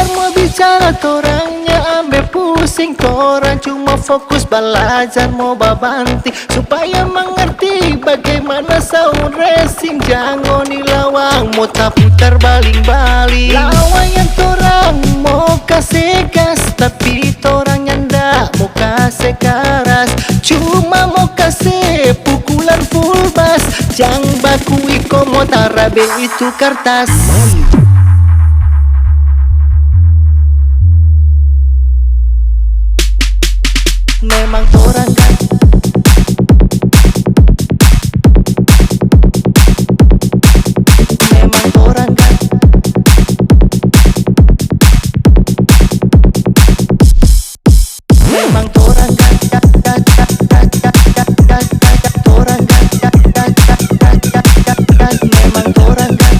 Biar mau bicara torangnya ambe pusing, torang cuma fokus belajar mau babanting supaya mengerti bagaimana sound racing. Jangan dilawang mau tak putar baling-baling. Lawan yang torang mau kasih gas, tapi torang yang ndak mau kasih keras, cuma mau kasih pukulan full bass. Jangan baku iko mau tarabe itu kertas. Memang torang kan memang torang kan memang torang kan torang kan memang torang kan torang kan.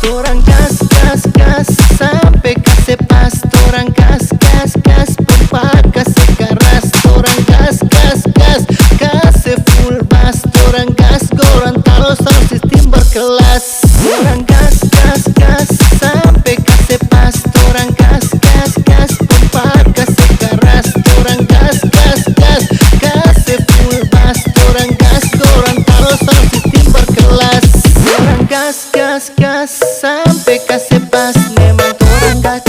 Torang gas, gas, gas sampai kasih pas. Torang gas, gas, gas pompa kasih keras. Torang gas, gas, gas kasih full bass. Torang gas Gorontalo sound system berkelas. Torang gas, gas, gas sampai kasih pas. Torang gas, gas, gas pompa kasih keras. Torang gas, gas, gas kasih full bass. Torang gas Gorontalo sound system berkelas. Torang gas, gas, gas sampai kasih pas. Memang torang gas.